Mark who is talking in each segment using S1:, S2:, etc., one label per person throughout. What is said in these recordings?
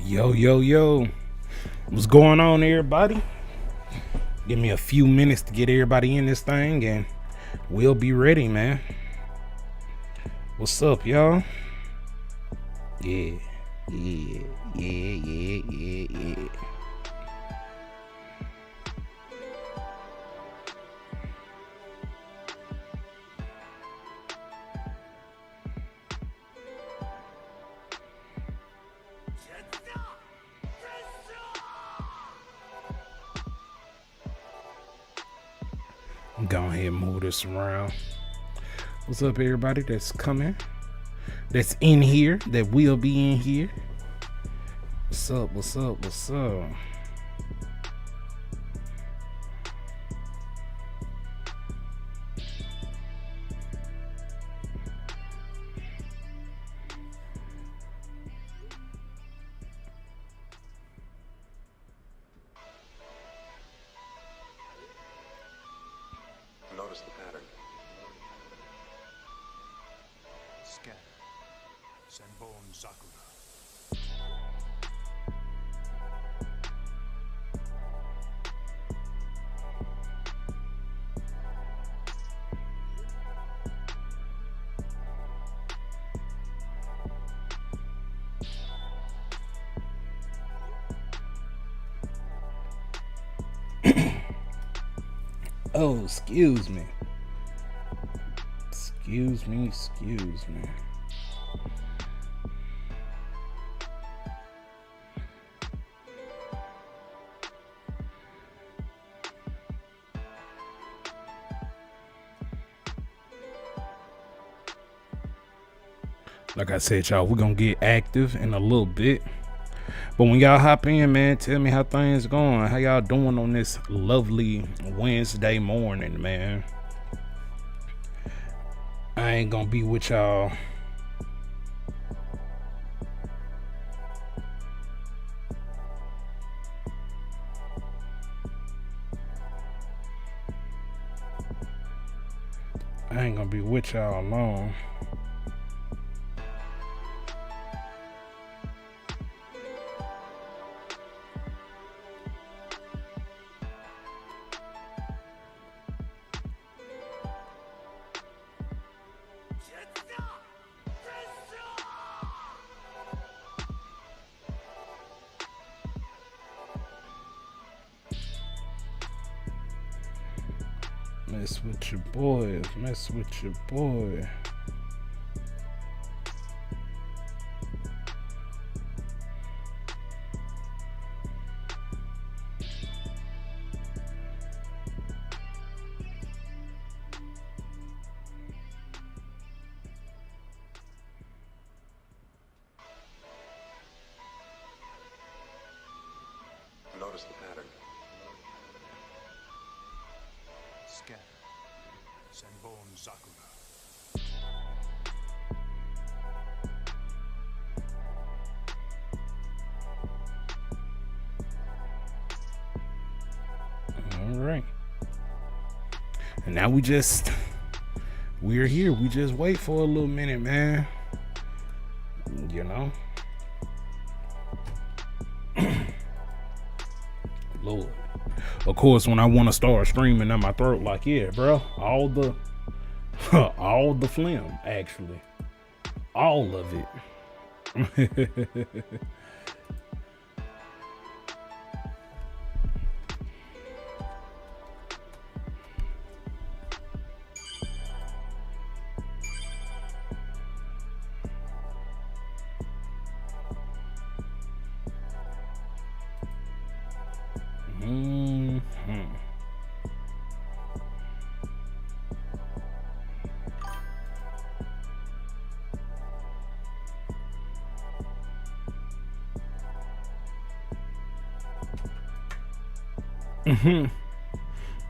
S1: Yo. What's going on, everybody? Give me a few minutes to get everybody in this thing and we'll be ready, man. What's up, y'all? Yeah. Go ahead and move this around. What's up, everybody that's coming, that's in here, that will be in here? What's up?
S2: Notice the pattern.
S3: Scan. Senbon Sakura.
S1: Oh, excuse me. Like I said, y'all, we're gonna get active in a little bit. But when y'all hop in, man, tell me how things going. How y'all doing on this lovely Wednesday morning, man? I ain't gonna be with y'all. Long. Mess with your boy.
S2: Notice the pattern.
S3: Scan. Senbon Sakura.
S1: All right. And now we're here. We just wait for a little minute, man. You know? Lord. Of course, when I want to start screaming in my throat, like, yeah, bro, all the phlegm, actually, all of it.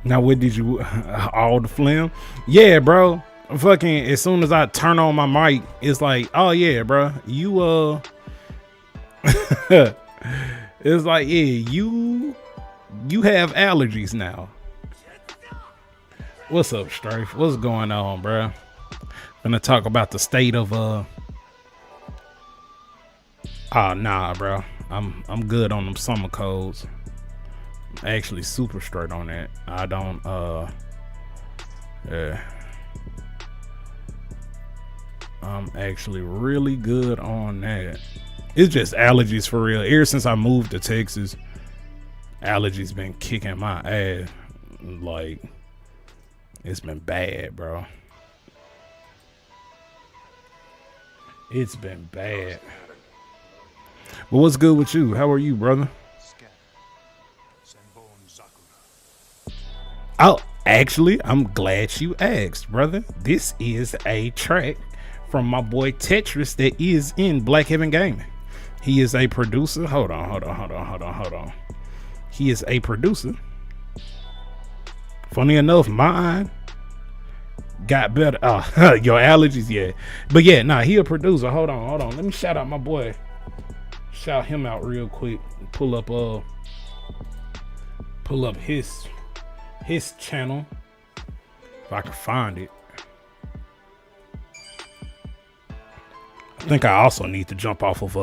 S1: Now, what did you all the phlegm? Yeah, bro. Fucking as soon as I turn on my mic, it's like, oh yeah, bro. You it's like, yeah, you have allergies now. What's up, Strafe? What's going on, bro? Gonna talk about the state of nah, bro. I'm good on them summer codes. Actually super straight on that. I don't yeah. I'm actually really good on that. It's just allergies for real. Ever since I moved to Texas, allergies been kicking my ass. Like, it's been bad, bro. It's been bad. But what's good with you? How are you, brother? Oh, actually, I'm glad you asked, brother. This is a track from my boy Tetris that is in Black Heaven Gaming. He is a producer. Hold on. He is a producer. Funny enough, mine got better. Oh, your allergies, yeah. But yeah, nah, he a producer. Hold on. Let me shout out my boy. Shout him out real quick. Pull up his channel if I can find it. I think I also need to jump off of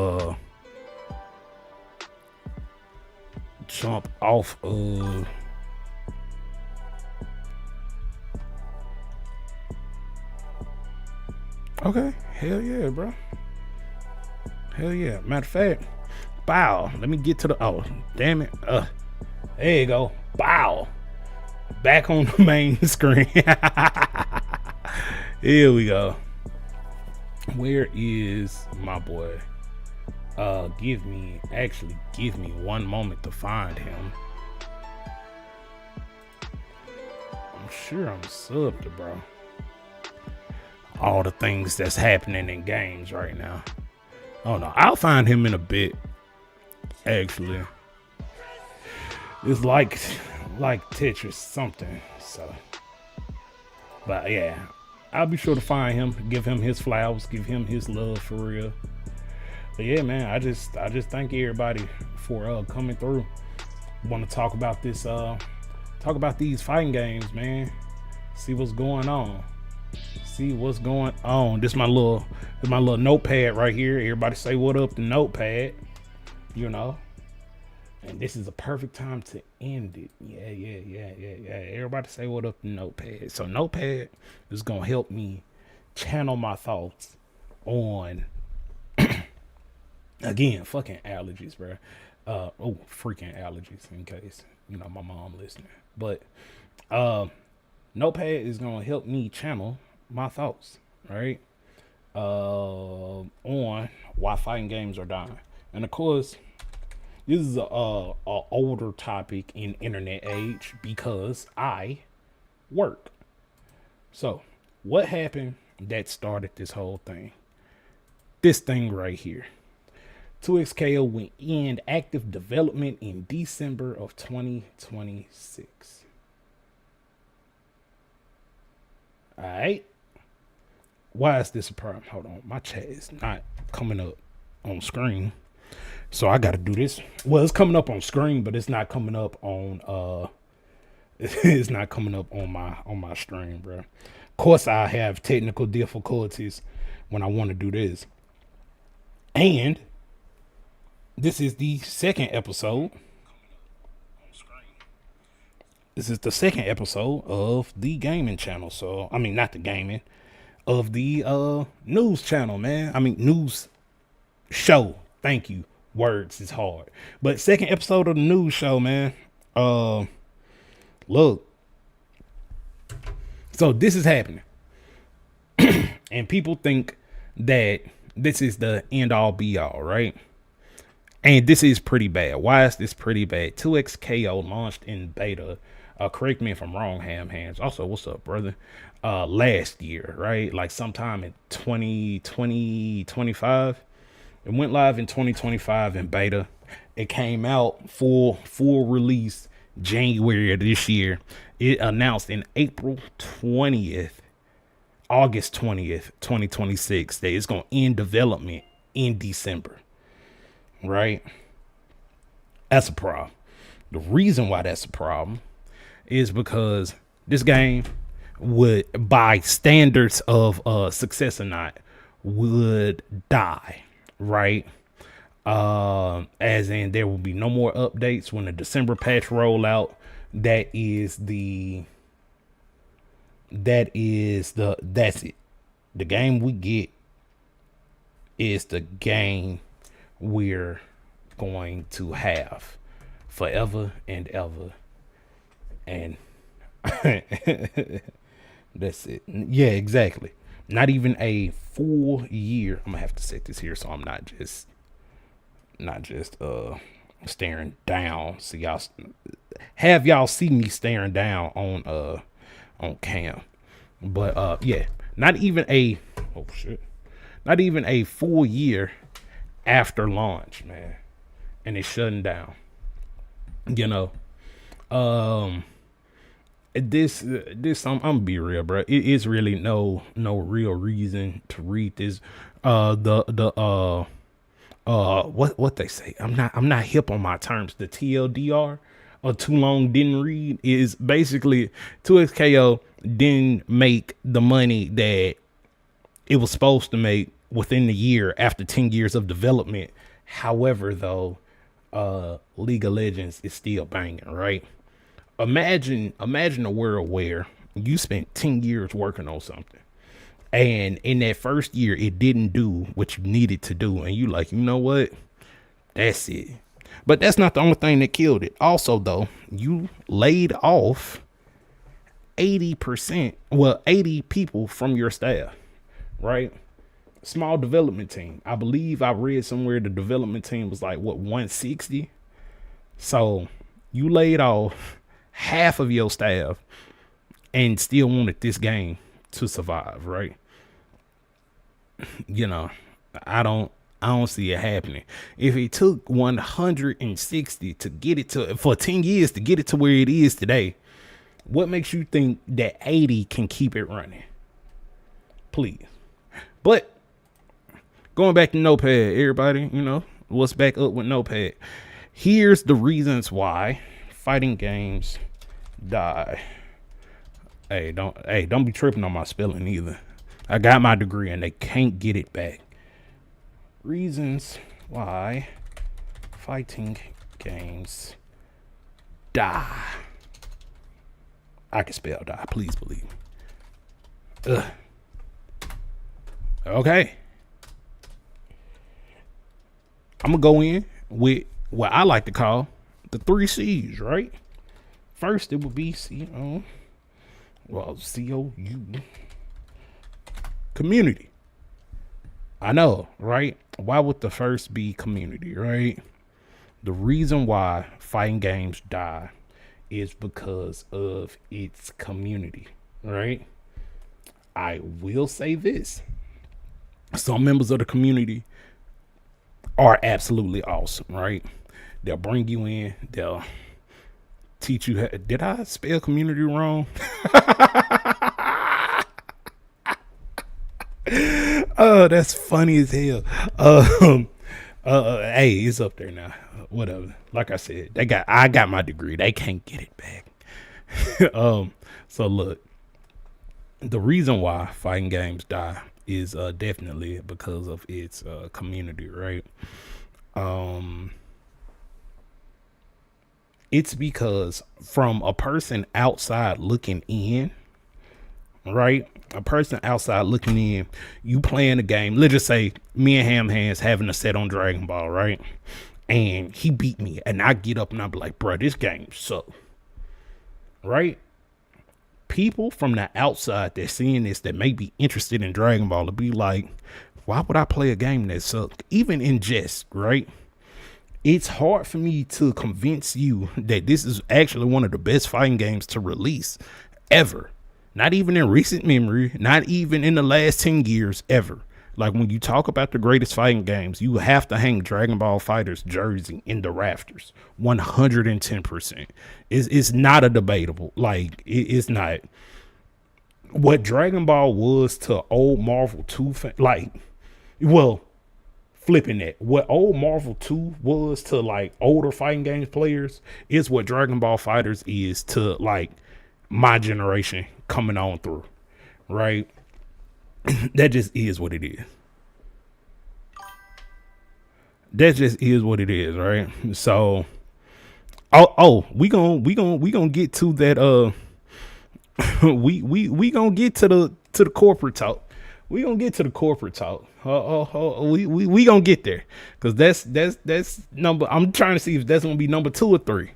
S1: okay, hell yeah, bro. Hell yeah. Matter of fact, bow. Let me get to the damn it. There you go. Bow. Back on the main screen. Here we go. Where is my boy? Give me 1 moment to find him. I'm sure I'm subbed, bro. All the things that's happening in games right now. Oh no, I'll find him in a bit. Actually, it's like Tetris something. So, but yeah, I'll be sure to find him, give him his flowers, give him his love for real. But yeah, man, I just thank everybody for coming through. Want to talk about this, talk about these fighting games, man. See what's going on. This my little notepad right here. Everybody say what up to notepad, you know. And this is a perfect time to end it. Yeah. Everybody say what up to notepad. So notepad is gonna help me channel my thoughts on again, fucking allergies, bro. Freaking allergies, in case my mom listening. But notepad is gonna help me channel my thoughts, right? On why fighting games are dying. And of course, this is a older topic in internet age because I work. So what happened that started this whole thing? This thing right here. 2XKO will end active development in December of 2026. All right. Why is this a problem? Hold on. My chat is not coming up on screen. So I got to do this. Well, it's coming up on screen, but it's not coming up on it's not coming up on my stream, bro. Of course, I have technical difficulties when I want to do this. And this is the second episode. This is the second episode of the gaming channel. So, I mean, not the gaming, of the news channel, man. I mean, news show. Thank you. Words is hard. But second episode of the news show, man. Look. So this is happening. And people think that this is the end all be all, right? And this is pretty bad. Why is this pretty bad? 2XKO launched in beta. Correct me if I'm wrong, Ham Hands. Also, what's up, brother? Last year, right? Like sometime in 2025. It went live in 2025 in beta. It came out full release January of this year. It announced in August 20th, 2026, that it's going to end development in December. Right? That's a problem. The reason why that's a problem is because this game would, by standards of success or not, would die. Right? As in there will be no more updates when the December patch roll out. That's it. The game we get is the game we're going to have forever and ever. And that's it. Yeah, exactly. Not even a full year. I'm gonna have to set this here so I'm not just staring down. So y'all see me staring down on cam. But yeah, not even a oh shit. Not even a full year after launch, man. And it's shutting down. You know. This I'm gonna be real, bro. It is really no real reason to read this. What they say. I'm not hip on my terms. The TLDR, or too long didn't read, is basically 2XKO didn't make the money that it was supposed to make within the year after 10 years of development. However, though, League of Legends is still banging, right? Imagine a world where you spent 10 years working on something, and in that first year it didn't do what you needed to do, and you like, you know what, that's it. But that's not the only thing that killed it. Also, though, you laid off 80%, well, 80 people from your staff, right? Small development team. I believe I read somewhere the development team was like, what, 160? So you laid off half of your staff and still wanted this game to survive, right? You know, I don't see it happening. If it took 160 to get it to, for 10 years to get it to where it is today, what makes you think that 80 can keep it running? Please. But going back to Notepad, everybody, you know, what's back up with Notepad? Here's the reasons why fighting games die. Hey, don't be tripping on my spelling either. I got my degree and they can't get it back. Reasons why fighting games die. I can spell die, please believe me. Ugh. Okay. I'm gonna go in with what I like to call the 3 C's, right? First, it would be COU, community. I know, right? Why would the first be community, right? The reason why fighting games die is because of its community, right? I will say this. Some members of the community are absolutely awesome, right? They'll bring you in. They'll teach you. Did I spell community wrong? Oh, that's funny as hell. Hey, it's up there now. Whatever. Like I said, I got my degree. They can't get it back. So look, the reason why fighting games die is definitely because of its community, right? It's because from a person outside looking in, right? A person outside looking in, you playing a game. Let's just say me and Ham Hands having a set on Dragon Ball, right? And he beat me, and I get up and I'm like, bro, this game sucks, right? People from the outside that seeing this that may be interested in Dragon Ball will be like, why would I play a game that sucks? Even in jest, right? It's hard for me to convince you that this is actually one of the best fighting games to release ever. Not even in recent memory, not even in the last 10 years ever. Like when you talk about the greatest fighting games, you have to hang Dragon Ball Fighter's jersey in the rafters. 110%. It's not a debatable. Like it's not. What Dragon Ball was to old Marvel 2, flipping that. What old Marvel 2 was to like older fighting games players is what Dragon Ball Fighters is to like my generation coming on through, right? That just is what it is. That just is what it is, right? So, we gonna get to that. We gonna get to the corporate talk. We gonna get to the corporate talk. We gonna get there because that's number. I'm trying to see if that's gonna be number 2 or 3.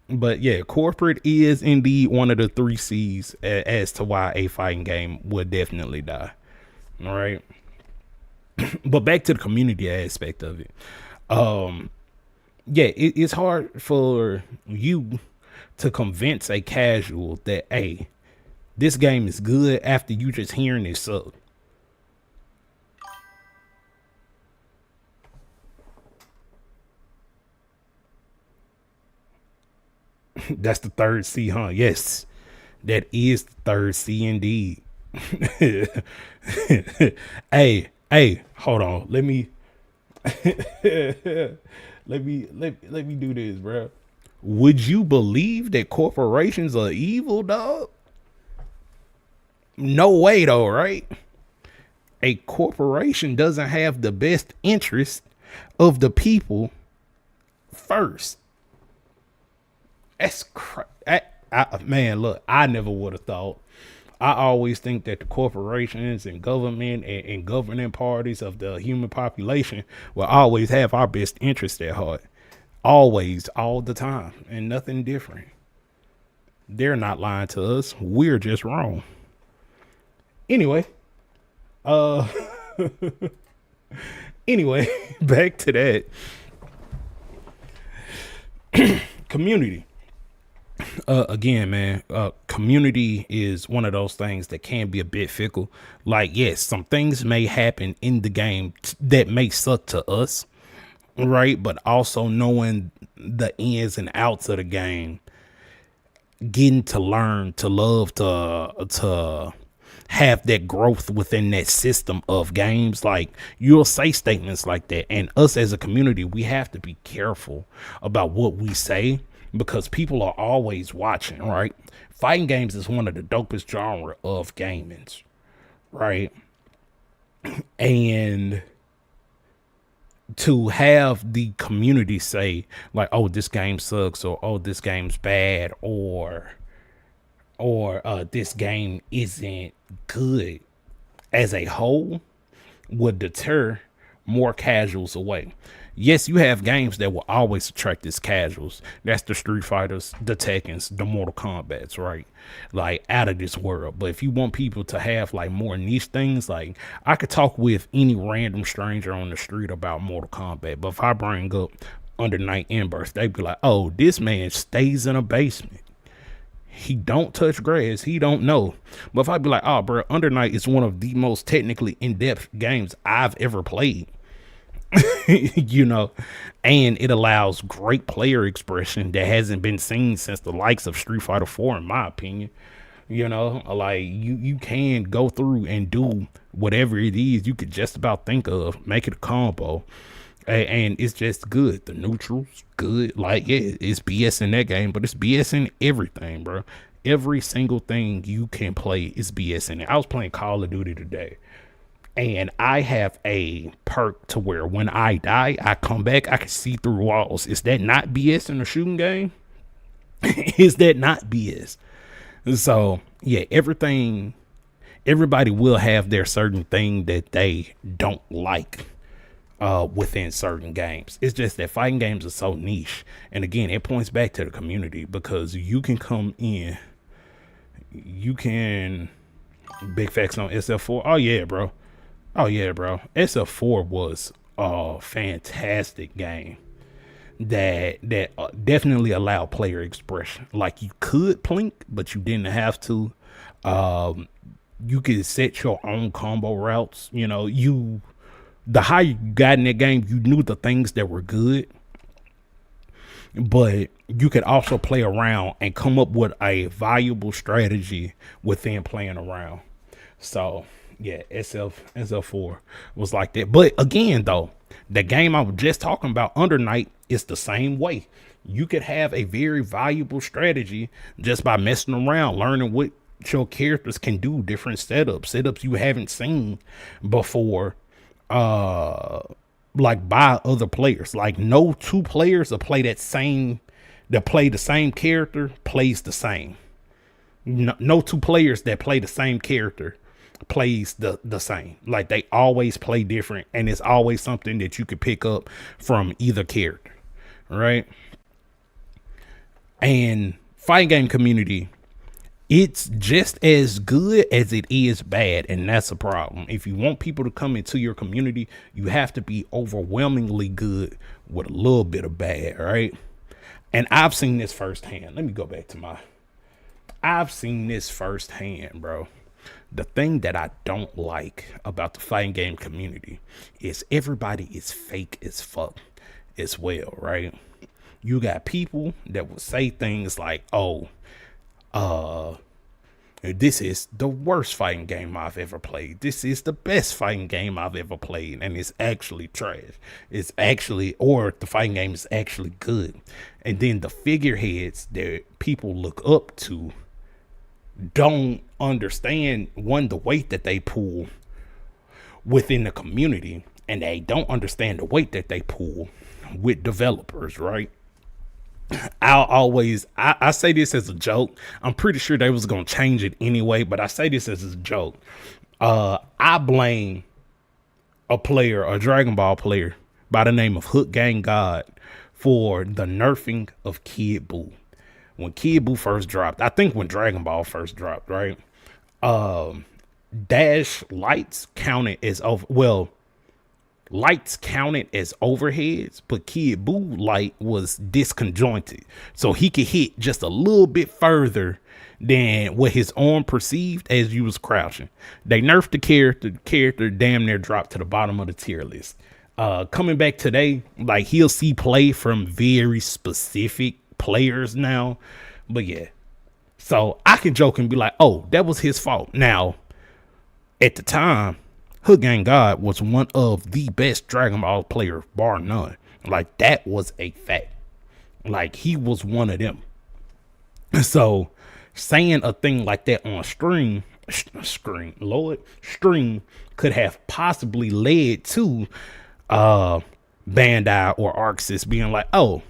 S1: But yeah, corporate is indeed one of the 3 C's as to why a fighting game would definitely die. All right. But back to the community aspect of it. Yeah, it's hard for you to convince a casual that, hey, this game is good after you just hearing it suck. That's the 3rd C, huh? Yes, that is the 3rd C indeed. Hey, hold on. Let me let me do this, bro. Would you believe that corporations are evil, dog? No way, though, right? A corporation doesn't have the best interest of the people first. That's man, look, I never would have thought. I always think that the corporations and government and governing parties of the human population will always have our best interest at heart. Always, all the time, and nothing different. They're not lying to us. We're just wrong. Anyway, uh, anyway, back to that community. Again, man, community is one of those things that can be a bit fickle. Like, yes, some things may happen in the game that may suck to us, right? But also knowing the ins and outs of the game, getting to learn to love to have that growth within that system of games. Like, you'll say statements like that, and us as a community, we have to be careful about what we say because people are always watching, right? Fighting games is one of the dopest genre of gaming, right? And to have the community say like, oh, this game sucks, or oh, this game's bad, or this game isn't good as a whole would deter more casuals away. Yes, you have games that will always attract its casuals. That's the Street Fighters, the Tekkens, the Mortal Kombats, right? Like, out of this world. But if you want people to have like more niche things, like, I could talk with any random stranger on the street about Mortal Kombat, but if I bring up Under Night Inburst, they'd be like, oh, this man stays in a basement. He don't touch grass. He don't know. But if I be like, oh, bro, Under Night is one of the most technically in-depth games I've ever played. You know, and it allows great player expression that hasn't been seen since the likes of Street Fighter 4, in my opinion. You know, like, you can go through and do whatever it is you could just about think of, make it a combo. And it's just good. The neutrals, good. Like, yeah, it's BS in that game, but it's BS in everything, bro. Every single thing you can play is BS in it. I was playing Call of Duty today, and I have a perk to where when I die, I come back, I can see through walls. Is that not BS in a shooting game? Is that not BS? So, yeah, everybody will have their certain thing that they don't like within certain games. It's just that fighting games are so niche. And again, it points back to the community because you can come in, you can big facts on SF4. Oh yeah, bro. SF4 was a fantastic game that definitely allowed player expression. Like, you could plink, but you didn't have to. You could set your own combo routes. You know, the higher you got in that game, you knew the things that were good, but you could also play around and come up with a valuable strategy within playing around. So yeah, SF4 was like that. But again, though, the game I was just talking about, Under Night, is the same way. You could have a very valuable strategy just by messing around, learning what your characters can do, different setups you haven't seen before. like by other players. Like no two players that play the same character plays the same. No two players that play the same character plays the same. Like they always play different, and it's always something that you could pick up from either character, right? And fighting game community, it's just as good as it is bad, and that's a problem. If you want people to come into your community, you have to be overwhelmingly good with a little bit of bad, right? And I've seen this firsthand. Let me go back to I've seen this firsthand, bro. The thing that I don't like about the fighting game community is everybody is fake as fuck as well, right? You got people that will say things like, oh, this is the worst fighting game I've ever played. This is the best fighting game I've ever played. And it's actually trash. Or the fighting game is actually good. And then the figureheads that people look up to don't understand, one, the weight that they pull within the community, and they don't understand the weight that they pull with developers, right? I say this as a joke. I'm pretty sure they was gonna change it anyway, but I say this as a joke. I blame a Dragon Ball player by the name of Hook Gang God for the nerfing of Kid Buu. When Kid Buu first dropped, I think when Dragon Ball first dropped, right? Dash lights counted as lights counted as overheads, but Kid Buu light was disconjointed, so he could hit just a little bit further than what his arm perceived as you was crouching. They nerfed the character. The character damn near dropped to the bottom of the tier list. Coming back today, like he'll see play from very specific players now, but yeah. So I can joke and be like, oh, that was his fault. Now, at the time, Hook Gang God was one of the best Dragon Ball players, bar none. Like, that was a fact. Like, he was one of them. So, saying a thing like that on stream could have possibly led to Bandai or Arxis being like, oh,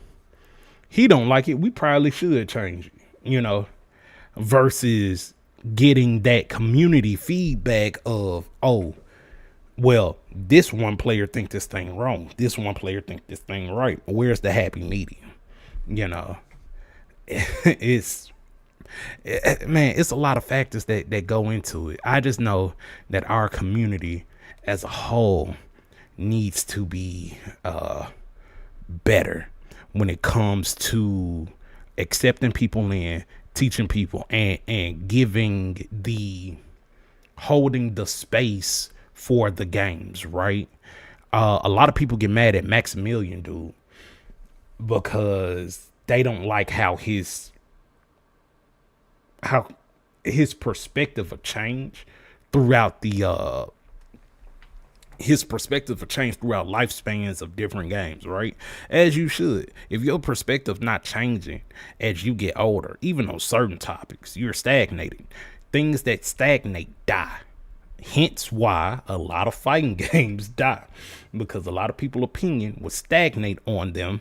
S1: he don't like it, we probably should change it, you know, versus getting that community feedback of, oh, well, this one player think this thing wrong, this one player think this thing right. Where's the happy medium? You know, it's a lot of factors that go into it. I just know that our community as a whole needs to be better when it comes to accepting people in, teaching people, and holding the space for the games, right? A lot of people get mad at Maximilian, dude, because they don't like how his perspective of change throughout lifespans of different games, right? As you should. If your perspective not changing as you get older, even on certain topics, you're stagnating. Things that stagnate die. Hence why a lot of fighting games die, because a lot of people's opinion will stagnate on them,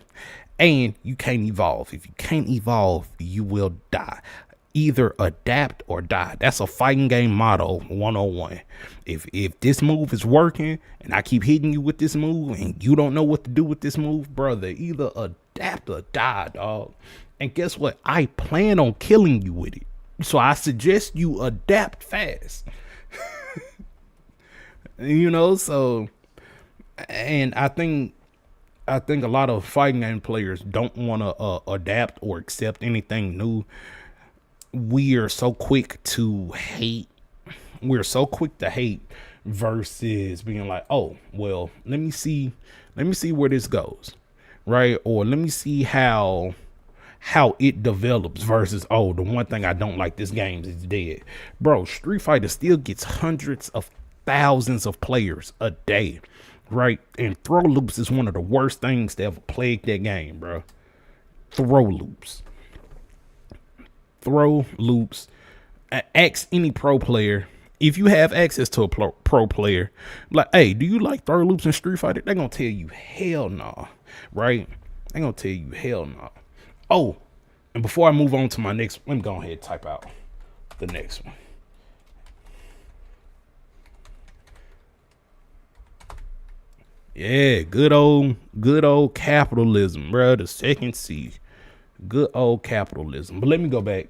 S1: and you can't evolve. If you can't evolve, you will die. Either adapt or die. That's a fighting game motto 101. If this move is working and I keep hitting you with this move and you don't know what to do with this move, brother, either adapt or die, dog. And guess what? I plan on killing you with it. So I suggest you adapt fast. You know, so, and I think a lot of fighting game players don't want to adapt or accept anything new. We are so quick to hate. We're so quick to hate versus being like, oh, well, let me see where this goes, right? Or let me see how it develops versus, oh, the one thing I don't like this game is dead. Bro, Street Fighter still gets hundreds of thousands of players a day, right? And throw loops is one of the worst things that ever plagued that game, bro. Throw loops. Ask any pro player If you have access to a pro player, like, hey, do you like throw loops in Street Fighter? They're gonna tell you hell no, nah, right? They're gonna tell you hell no. Nah. Oh, and before I move on to my next, let me go ahead and type out the next one. Yeah, good old capitalism, bro. The second C, good old capitalism. But let me go back.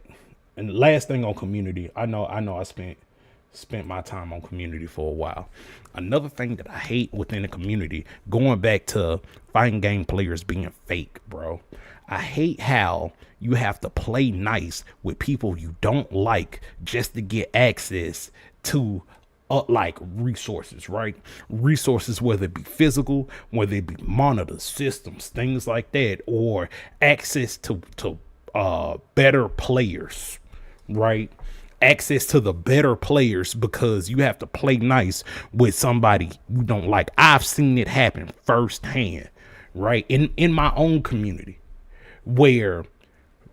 S1: And the last thing on community, I know I spent my time on community for a while. Another thing that I hate within the community, going back to fighting game players being fake, bro. I hate how you have to play nice with people you don't like just to get access to like resources, right? Resources, whether it be physical, whether it be monitor systems, things like that, or access to better players, right? Access to the better players because you have to play nice with somebody you don't like. I've seen it happen firsthand, right? In my own community, where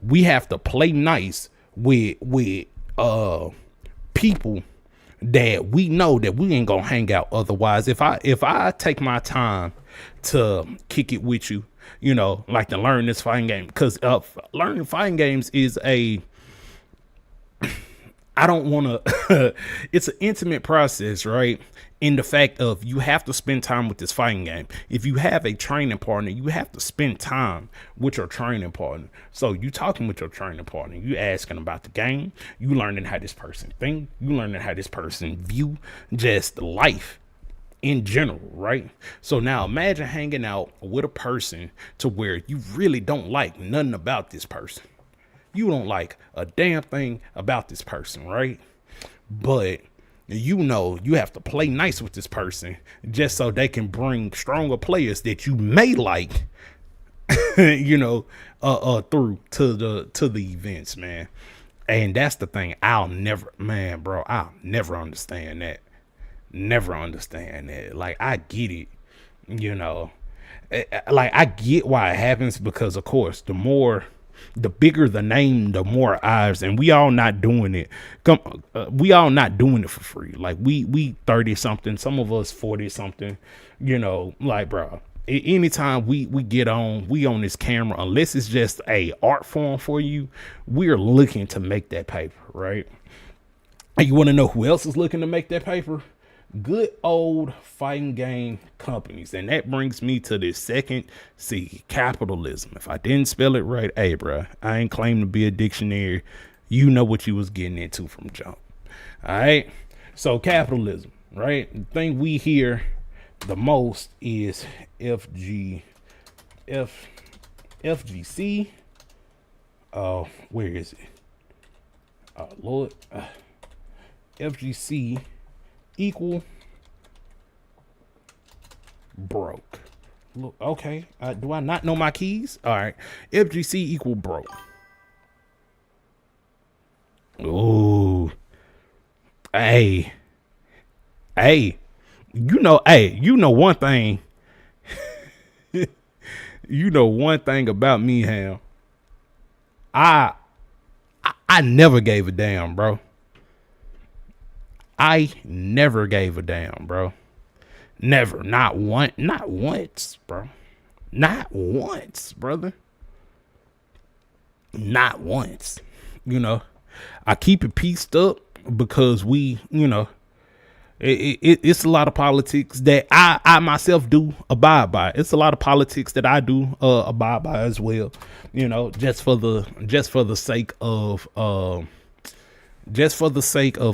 S1: we have to play nice with people that we know that we ain't gonna hang out otherwise. If I take my time to kick it with you, you know, like to learn this fighting game, because learning fighting games is I don't want to, it's an intimate process, right? In the fact of you have to spend time with this fighting game. If you have a training partner, you have to spend time with your training partner. So you talking with your training partner, you asking about the game, you learning how this person think, you learning how this person view just life in general, right? So now imagine hanging out with a person to where you really don't like nothing about this person. You don't like a damn thing about this person, right? But you know you have to play nice with this person just so they can bring stronger players that you may like, you know, through to the events, man. And that's the thing. I'll never understand that. Never understand that. Like, I get it, you know, like I get why it happens, because of course the bigger the name, the more eyes, and we all not doing it. We all not doing it for free. Like we 30 something, some of us 40 something, you know, like, bro, anytime we get on this camera, unless it's just a art form for you, we're looking to make that paper, right? And you want to know who else is looking to make that paper? Good old fighting game companies. And that brings me to this second C, capitalism. If I didn't spell it right, hey, bro, I ain't claiming to be a dictionary. You know what you was getting into from jump. All right. So capitalism, right? The thing we hear the most is FGC. Oh, where is it? Oh, Lord. FGC equal broke. Look, okay. Do I not know my keys? All right. FGC equal broke. Oh, hey, you know one thing. You know one thing about me, Ham. I never gave a damn, bro. I never gave a damn, bro. Never. Not once, bro. Not once, brother. Not once. You know, I keep it pieced up because we, you know, it's a lot of politics that I myself do abide by. It's a lot of politics that I do abide by as well. You know, just for the sake of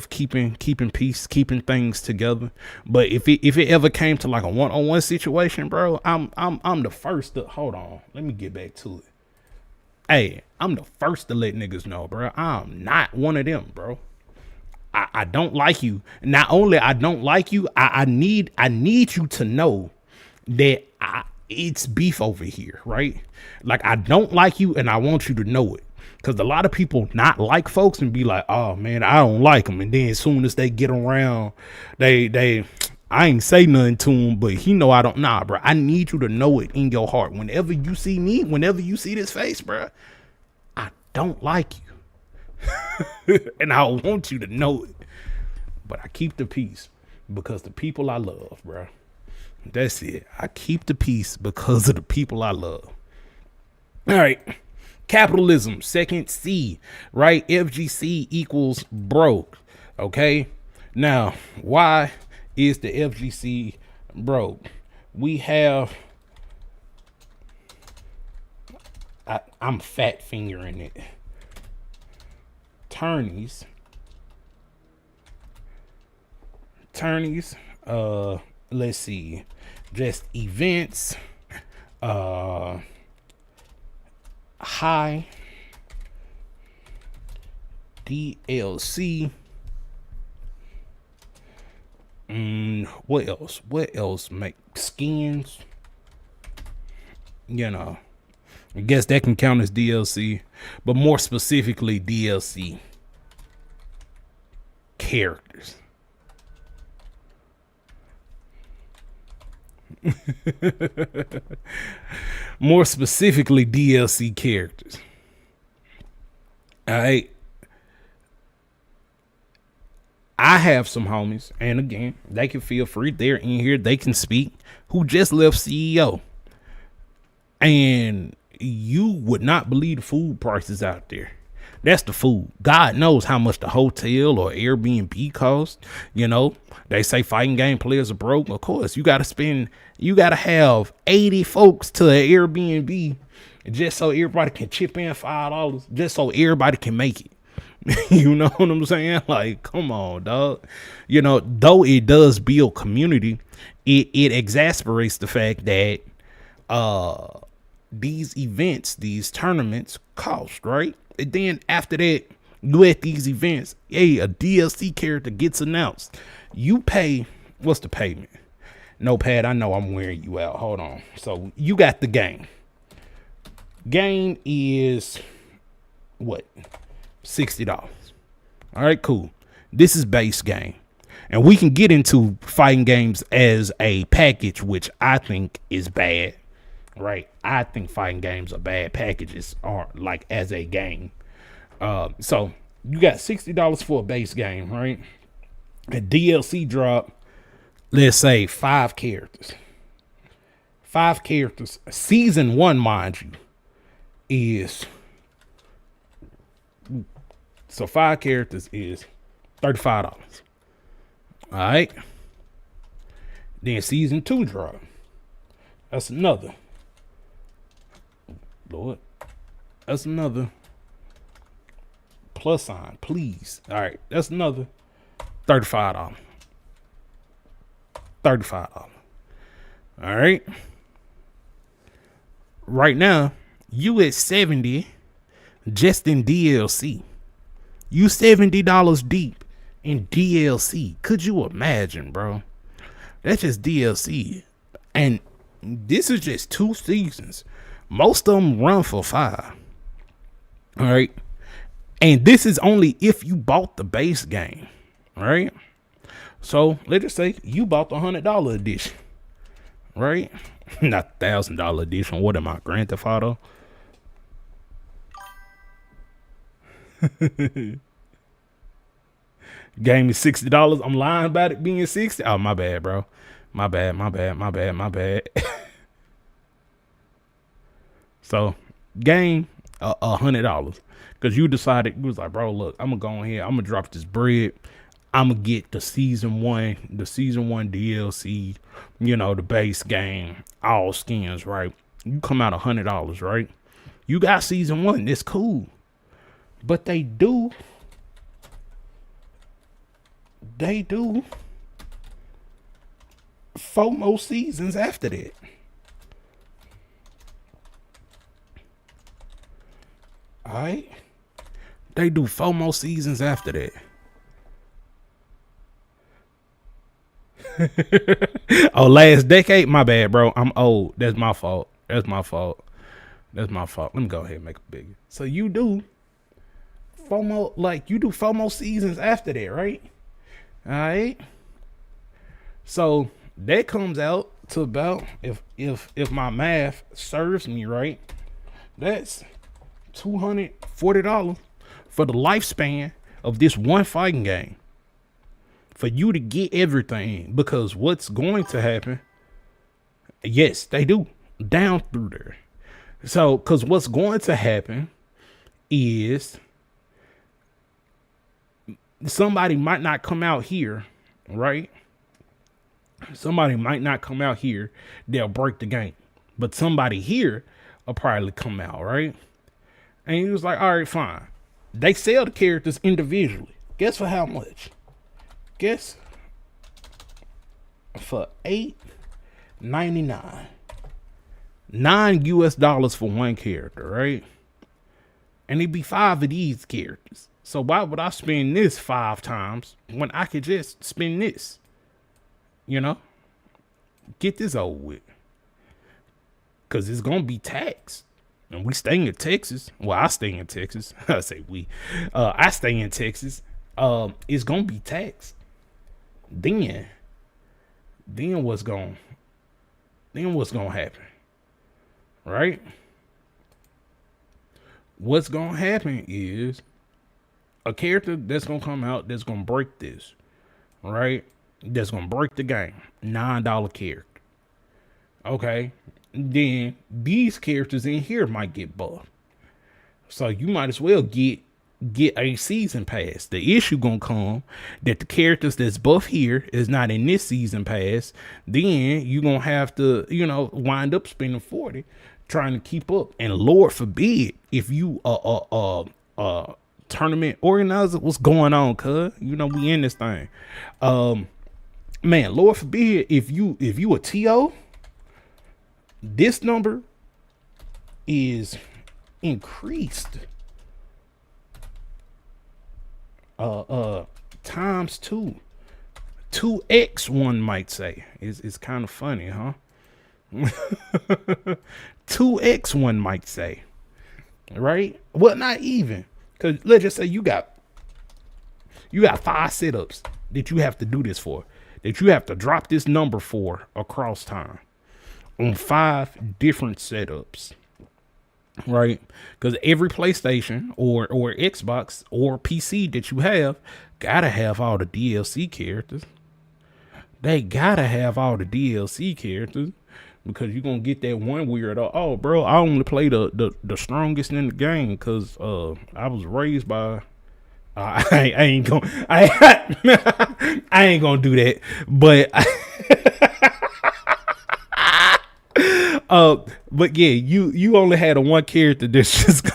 S1: keeping peace, keeping things together. But if it ever came to like a one-on-one situation, bro, I'm the first to hold on. Let me get back to it. Hey, I'm the first to let niggas know, bro. I'm not one of them, bro. I don't like you. Not only I don't like you, I need you to know that it's beef over here, right? Like, I don't like you and I want you to know it. Because a lot of people not like folks and be like, oh man, I don't like them. And then as soon as they get around, I ain't say nothing to him, but he know I don't. Nah, bro, I need you to know it in your heart. Whenever you see me, whenever you see this face, bro, I don't like you. And I want you to know it. But I keep the peace because the people I love, bro. That's it. I keep the peace because of the people I love. All right. Capitalism, second C, right? FGC equals broke. Okay. Now, why is the FGC broke? We have, I'm fat fingering it. Attorneys, let's see, just events, high DLC. What else make skins? You know, I guess that can count as DLC, but more specifically DLC characters. More specifically DLC characters. All right. I have some homies, and again, they can feel free. They're in here. They can speak. Who just left CEO. And you would not believe the food prices out there. That's the food. God knows how much the hotel or Airbnb costs. You know, they say fighting game players are broke. Of course, you got to have 80 folks to an Airbnb just so everybody can chip in $5, just so everybody can make it. You know what I'm saying? Like, come on, dog. You know, though it does build community, it exasperates the fact that these events, these tournaments cost, right? And then after that, you at these events, hey, a DLC character gets announced. You pay, what's the payment? Notepad, I know I'm wearing you out. Hold on. So you got the game. Game is what? $60. All right, cool. This is base game. And we can get into fighting games as a package, which I think is bad. Right? I think fighting games are bad packages, or like as a game. So you got $60 for a base game, right? A DLC drop, let's say 5 characters. 5 characters. Season 1, mind you, is, so 5 characters is $35. All right. Then season 2 drop. That's another. Lord. That's another. Plus sign, please. All right. That's another $35. $35. All right. Right now, you at 70 just in DLC. You $70 deep in DLC. Could you imagine, bro? That's just DLC. And this is just 2 seasons. Most of them run for 5. All right. And this is only if you bought the base game. All right. So let's just say you bought the $100 edition. Right? Not $1,000 edition. What am I, Grand Theft Auto? Game is $60. I'm lying about it being 60. Oh, my bad, bro. My bad. So, game $100 because you decided, you was like, bro, look, I'm gonna go in here, I'm gonna drop this bread, I'm gonna get the season one DLC, you know, the base game, all skins, right? You come out $100, right? You got season 1, it's cool, but they do 4 more seasons after that. All right, they do 4 more seasons after that. Oh, last decade? My bad, bro. I'm old. That's my fault. Let me go ahead and make it bigger. So you do 4 more, like you do 4 more seasons after that, right? All right. So that comes out to about, if my math serves me right, that's $240 for the lifespan of this one fighting game. for you to get everything, because what's going to happen, yes, they do, down through there. So, because what's going to happen is somebody might not come out here, right? Somebody might not come out here. They'll break the game. But somebody here will probably come out, right? And he was like, all right, fine. They sell the characters individually. Guess for how much? Guess for $8.99. $9 for one character, right? And it'd be 5 of these characters. So why would I spend this 5 times when I could just spend this? You know? Get this over with. Because it's going to be taxed. And we stay in Texas. Well, I stay in Texas. I say we. I stay in Texas. It's going to be taxed. Then what's going to happen? Right? What's going to happen is a character that's going to come out that's going to break this. Right? That's going to break the game. $9 character. Okay? Then these characters in here might get buffed. So you might as well get a season pass. The issue gonna come that the characters that's buff here is not in this season pass. Then you gonna have to, wind up spending 40 trying to keep up. And Lord forbid if you tournament organizer, what's going on, cuz? We in this thing. Man, Lord forbid if you a TO, this number is increased times 2. 2x, one might say. It's kind of funny, huh? 2x, one might say. Right? Well, not even. Because let's just say you got 5 setups that you have to do this for. That you have to drop this number for across time. On 5 different setups, right? Because every PlayStation or Xbox or PC that you have gotta have all the DLC characters. They gotta have all the DLC characters because you're gonna get that one weirdo. Oh, bro, I only play the strongest in the game because I was raised by. I ain't gonna do that, but. But yeah, you only had a one character that's just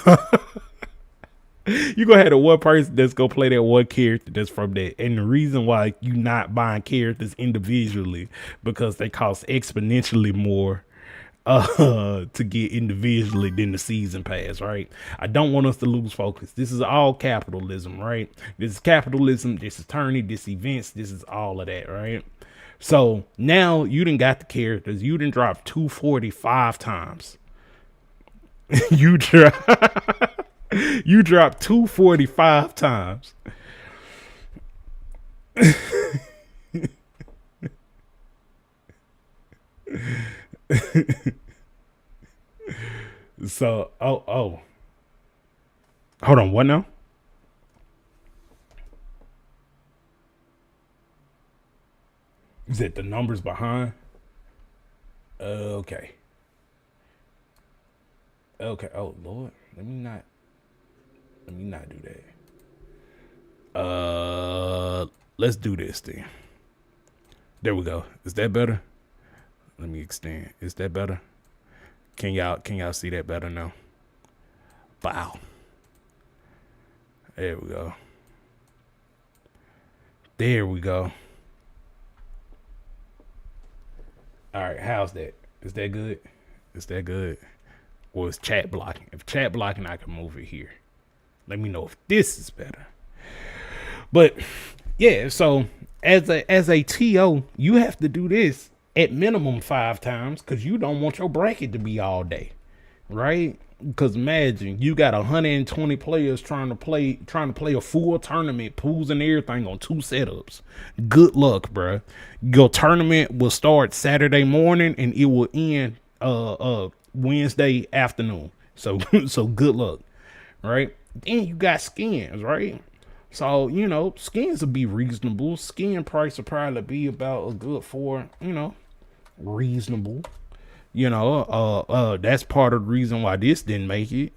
S1: you gonna have the one person that's gonna play that one character that's from that. And the reason why you not buying characters individually because they cost exponentially more to get individually than the season pass, right? I don't want us to lose focus. This is all capitalism, right? This is capitalism, this is tourney, this events, this is all of that, right? So now you done got the characters. You done dropped 245 times. you dropped 245 times. So, hold on, what now? Is it the numbers behind? Okay. Oh Lord, let me not do that. Let's do this thing. There we go. Is that better? Let me extend. Is that better? Can y'all see that better now? Wow. There we go. There we go. All right, how's that? Is that good? Is that good? Or is chat blocking? If chat blocking, I can move it here. Let me know if this is better. But yeah, so as a TO, you have to do this at minimum 5 times because you don't want your bracket to be all day, right? Because imagine you got 120 players trying to play a full tournament, pools and everything on 2 setups. Good luck, bro. Your tournament will start Saturday morning and it will end Wednesday afternoon. So good luck, right? Then you got skins, right? So, you know, skins will be reasonable. Skin price will probably be about a good for, you know, reasonable. You know, that's part of the reason why this didn't make it.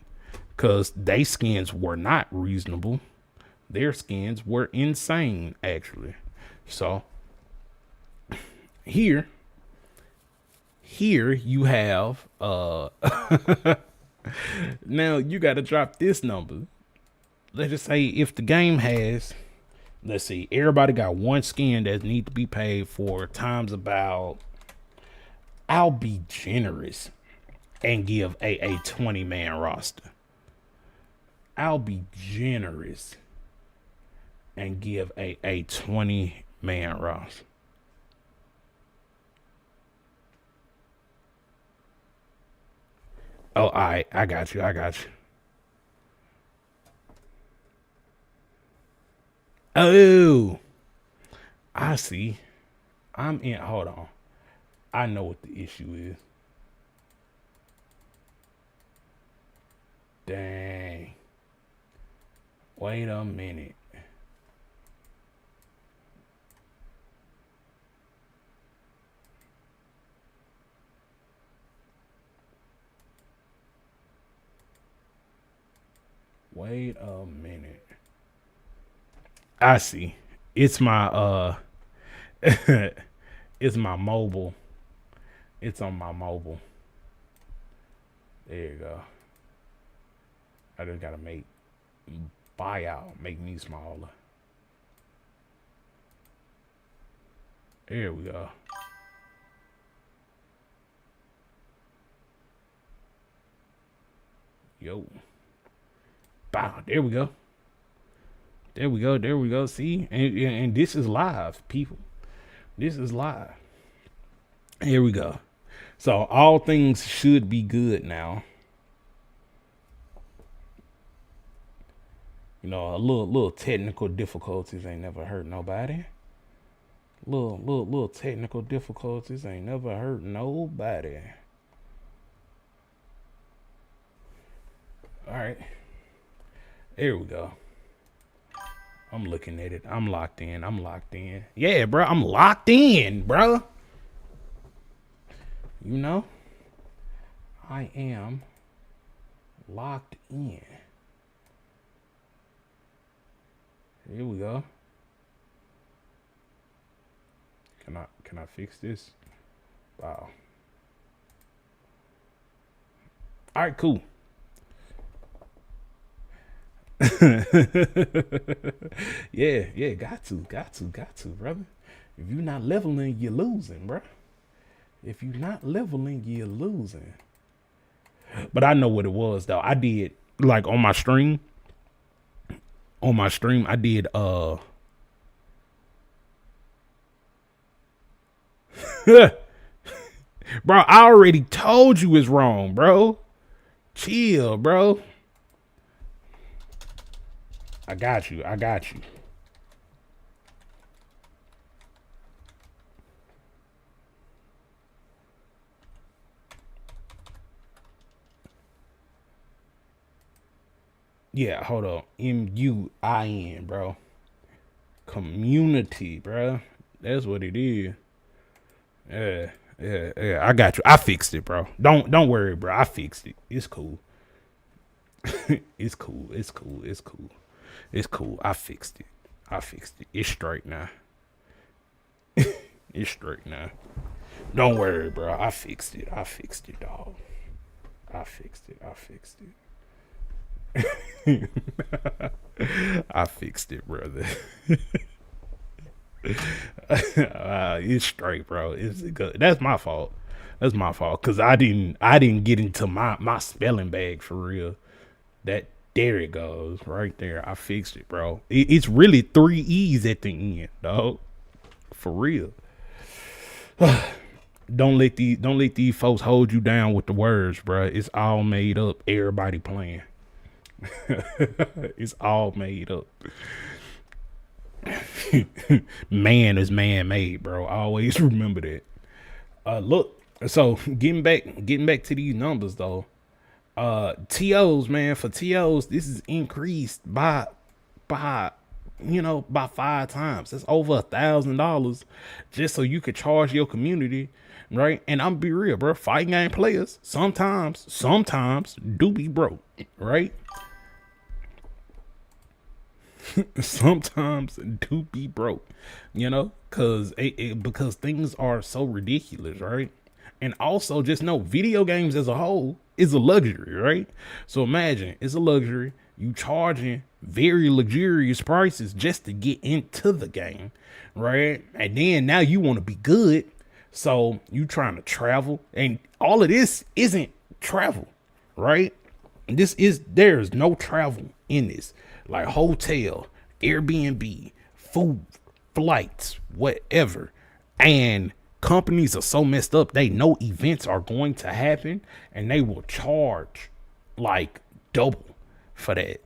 S1: Cause they skins were not reasonable. Their skins were insane, actually. So here, you have now you gotta drop this number. Let's just say if the game has, let's see, everybody got one skin that need to be paid for times about, I'll be generous and give a 20-man roster. I'll be generous and give a 20-man roster. Oh, all right, I got you. Oh, I see. I'm in. Hold on. I know what the issue is. Dang. Wait a minute. Wait a minute. I see. It's my it's my mobile. It's on my mobile. There you go. I just gotta make buyout, make me smaller. There we go. Yo. Bow. There we go. There we go. There we go. See? And this is live, people. This is live. Here we go. So all things should be good now. You know, a little technical difficulties ain't never hurt nobody. Little technical difficulties ain't never hurt nobody. All right. There we go. I'm looking at it. I'm locked in. Yeah, bro. I'm locked in, bro. You know, I am locked in. Here we go. Can I fix this? Wow. All right, cool. yeah, got to, brother. If you're not leveling, you're losing, bro. If you're not leveling, you're losing. But I know what it was though. I did like on my stream. I did bro, I already told you it's wrong, bro. Chill, bro. I got you. Yeah, hold on. MUIN, bro. Community, bro. That's what it is. Yeah. I got you. I fixed it, bro. Don't worry, bro. I fixed it. It's cool. It's cool. I fixed it. It's straight now. It's straight now. Don't worry, bro. I fixed it, dog. I fixed it. I fixed it, brother. It's straight, bro. It's good. That's my fault. Cause I didn't get into my spelling bag for real. There it goes, right there. I fixed it, bro. It's really 3 E's at the end, dog. For real. Don't let these folks hold you down with the words, bro. It's all made up. Everybody playing. It's all made up. Man is man made, bro. Always remember that. Look, so getting back to these numbers though. TOs, man, for TOs, this is increased by by 5 times. That's over $1,000 just so you could charge your community, right? And I'm be real, bro. Fighting game players sometimes do be broke, right? Sometimes do be broke, because things are so ridiculous, right? And also just know video games as a whole is a luxury, right? So imagine it's a luxury. You charging very luxurious prices just to get into the game, right? And then now you want to be good. So you trying to travel, and all of this isn't travel, right? There's no travel in this, like hotel, Airbnb, food, flights, whatever. And companies are so messed up, they know events are going to happen and they will charge like double for that,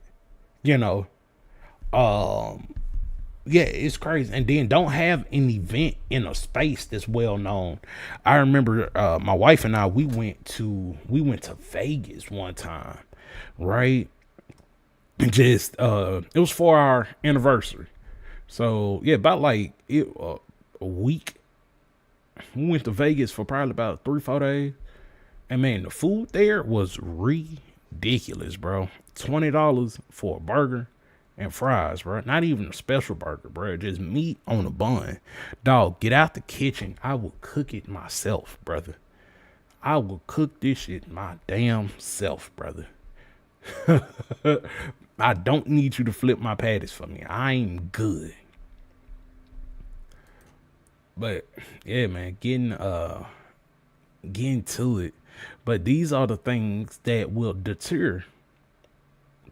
S1: you know. Yeah, it's crazy. And then don't have an event in a space that's well known. I remember my wife and I, we went to Vegas one time, right? And just it was for our anniversary. So yeah, about like a week. We went to Vegas for probably about 3-4 days. And man, the food there was ridiculous, bro. $20 for a burger and fries, bro. Not even a special burger, bro. Just meat on a bun. Dog, get out the kitchen. I will cook it myself, brother. I will cook this shit my damn self, brother. I don't need you to flip my patties for me. I'm good. But yeah, man, getting to it. But these are the things that will deter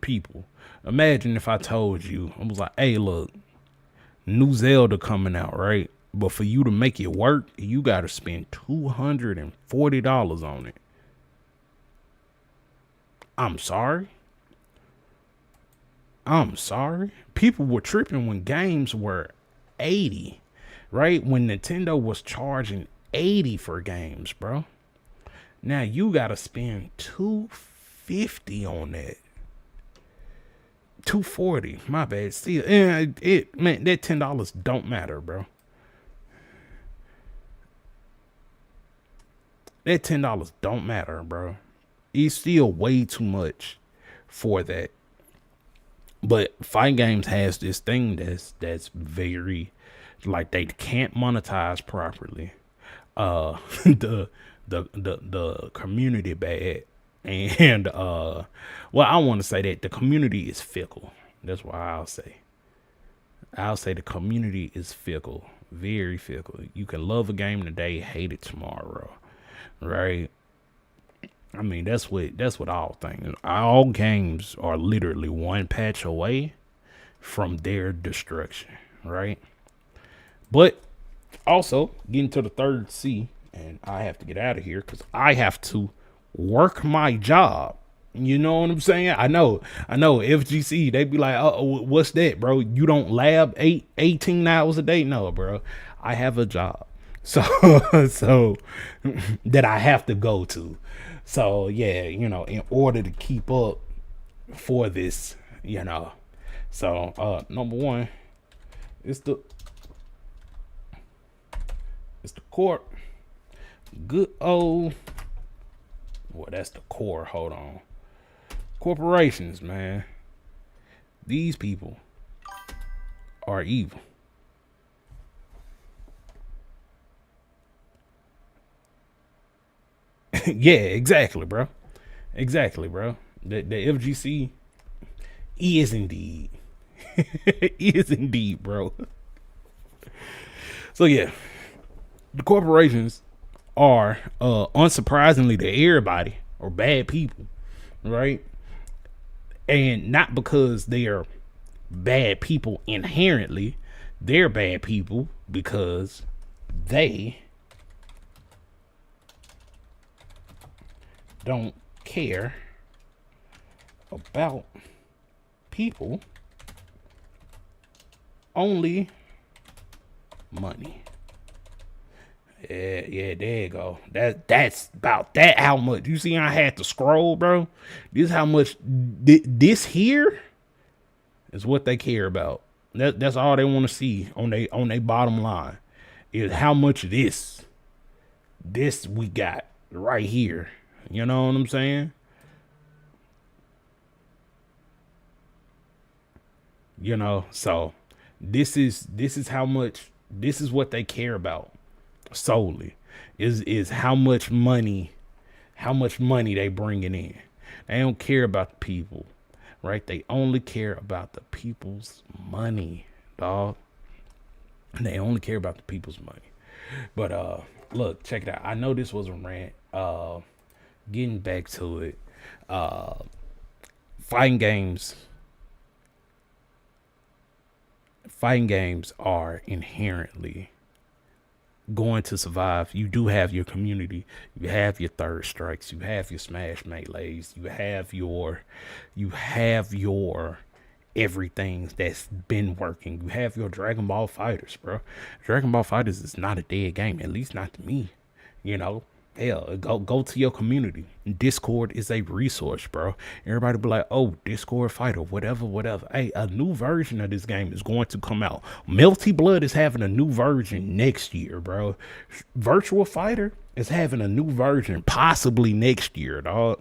S1: people. Imagine if I told you, I was like, hey, look, new Zelda coming out, right? But for you to make it work, you got to spend $240 on it. I'm sorry. People were tripping when games were 80, right? When Nintendo was charging 80 for games, bro. Now you got to spend $250 on that. $240, my bad. Still, man, that $10 don't matter, bro. That $10 don't matter, bro. It's still way too much for that. But fighting games has this thing that's very, like, they can't monetize properly. The community bad. And well, I want to say that the community is fickle. That's what I'll say. The community is fickle, very fickle. You can love a game today, hate it tomorrow, right? I mean, that's what all things. All games are literally one patch away from their destruction, right? But also getting to the third C, and I have to get out of here because I have to work my job. You know what I'm saying? I know. FGC, they be like, oh, what's that, bro? You don't lab 18 hours a day? No, bro. I have a job. So that I have to go to. So yeah, in order to keep up for this, So number one, it's the court. Good old, well, that's the core. Hold on. Corporations, man. These people are evil. Yeah, exactly, bro. The FGC is indeed. Is indeed, bro. So yeah, the corporations are unsurprisingly to everybody are bad people, right? And not because they are bad people inherently, they're bad people because they don't care about people, only money. Yeah, there you go. That's about that. How much? You see, I had to scroll, bro. This is how much. This here is what they care about. That's all they want to see on they bottom line is how much of this we got right here. You know what I'm saying? You know, so this is how much, this is what they care about solely is how much money they bringing in. They don't care about the people, right? They only care about the people's money, dog. They only care about the people's money. But look, check it out. I know this was a rant. Getting back to it. Fighting games fighting games are inherently going to survive. You do have your community, you have your third strikes, you have your smash melees, you have your everything that's been working. You have your Dragon Ball Fighters, bro. Dragon Ball Fighters is not a dead game, at least not to me. You know, hell, go to your community. Discord is a resource, bro. Everybody be like, oh, Discord fighter, whatever. Hey, a new version of this game is going to come out. Melty Blood is having a new version next year, bro. Virtual Fighter is having a new version possibly next year, dog.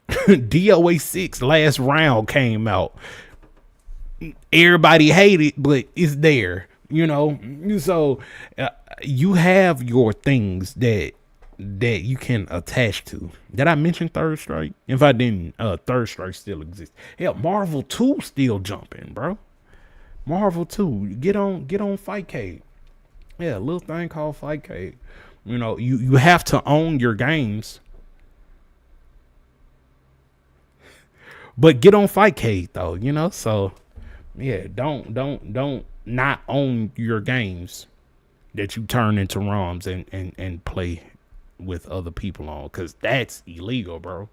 S1: DOA 6 last round came out. Everybody hated, but it's there, you know. So you have your things that you can attach to. Did I mention Third Strike? If I didn't, Third Strike still exists. Hell, Marvel 2 still jumping, bro. Marvel 2, get on Fightcade. Yeah, a little thing called Fightcade. You know, you have to own your games. But get on Fightcade though, you know. So yeah, don't not own your games that you turn into ROMs and play with other people on, because that's illegal, bro.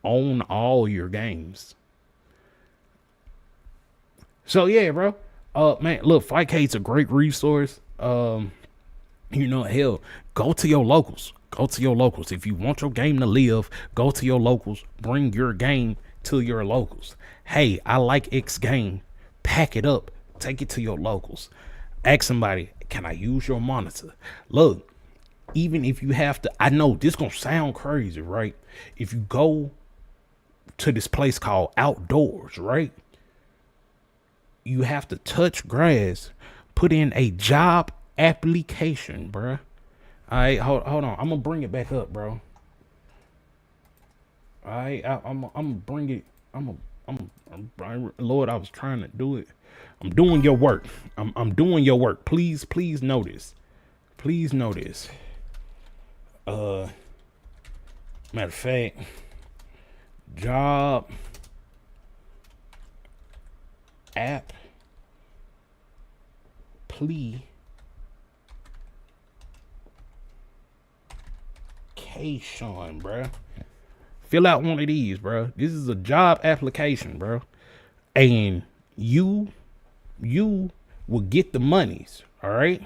S1: Own all your games. So yeah, bro. Man, look, Fightcade's a great resource. You know, hell, go to your locals. Go to your locals. If you want your game to live, go to your locals. Bring your game to your locals. Hey, I like X game. Pack it up. Take it to your locals. Ask somebody, can I use your monitor? Look, even if you have to, I know this gonna sound crazy, right? If you go to this place called Outdoors, right? You have to touch grass, put in a job application, bruh. All right, hold on. I'm gonna bring it back up, bro. All right, I'm gonna bring it. Lord, I was trying to do it. I'm doing your work. I'm doing your work. Please notice. Please notice. Matter of fact, job app application, bruh. Fill out one of these, bro. This is a job application, bro. And you will get the monies, all right?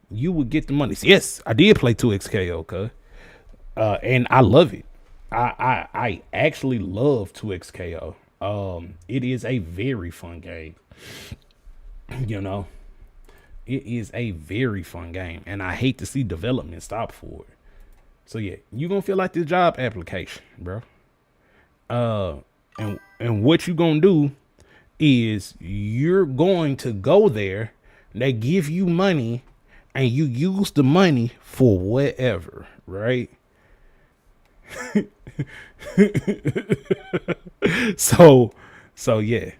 S1: You will get the monies. Yes, I did play 2XKO, cuz. And I love it. I actually love 2XKO. It is a very fun game. You know, it is a very fun game, and I hate to see development stop for it. So yeah, you gonna feel like this job application, bro. And what you gonna do is you're going to go there. They give you money, and you use the money for whatever, right? so yeah.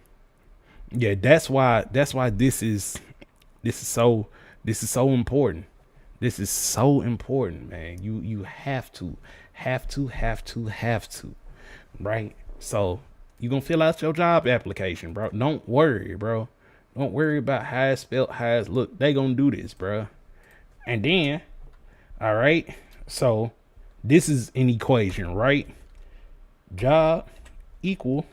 S1: That's why this is so important. This is so important, man. You have to, right? So you gonna fill out your job application, bro. Don't worry, bro. Don't worry about how it's spelled, how it's look. They gonna do this, bro. And then, all right. So this is an equation, right? Job equal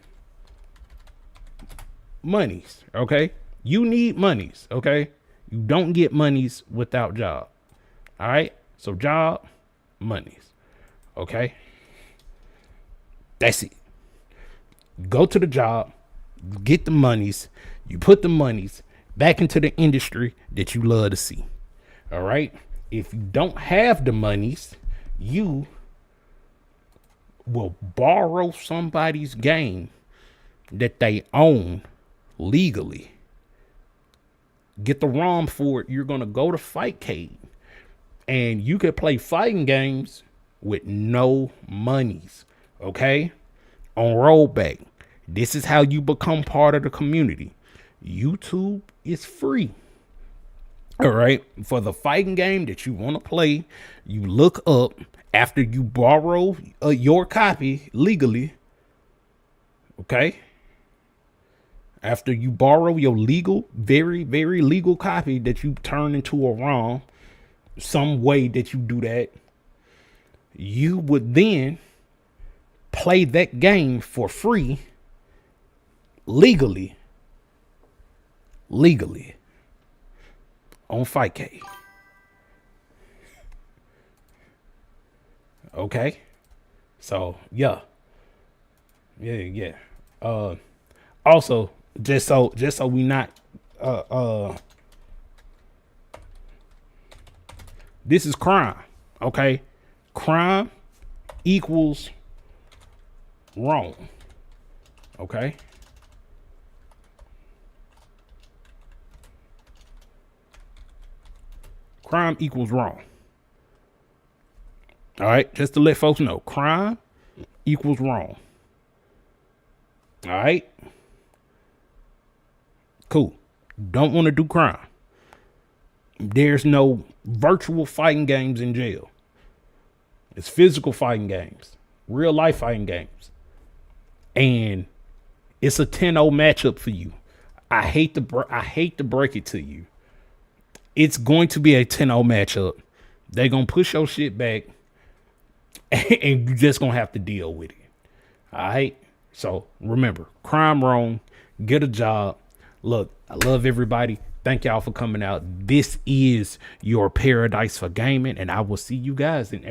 S1: monies. Okay. You need monies. Okay. You don't get monies without job. All right. So job, monies. Okay. That's it. Go to the job, get the monies, you put the monies back into the industry that you love to see. All right. If you don't have the monies, you will borrow somebody's game that they own legally. Get the ROM for it. You're going to go to Fightcade and you can play fighting games with no monies. Okay. On rollback. This is how you become part of the community. YouTube is free. All right. For the fighting game that you want to play, you look up after you borrow your copy legally. Okay. After you borrow your legal, very, very legal copy that you turn into a ROM, some way that you do that, you would then play that game for free legally on Fightcade. Okay. So yeah. Also, just so we not this is crime. Okay. Crime equals wrong. Okay. Crime equals wrong. All right. Just to let folks know, crime equals wrong. All right. Cool. Don't want to do crime. There's no virtual fighting games in jail. It's physical fighting games, real life fighting games. And it's a 10-0 matchup for you. I hate to break it to you. It's going to be a 10-0 matchup. They're going to push your shit back and you just going to have to deal with it. All right. So remember, crime wrong, get a job. Look, I love everybody. Thank y'all for coming out. This is your paradise for gaming, and I will see you guys in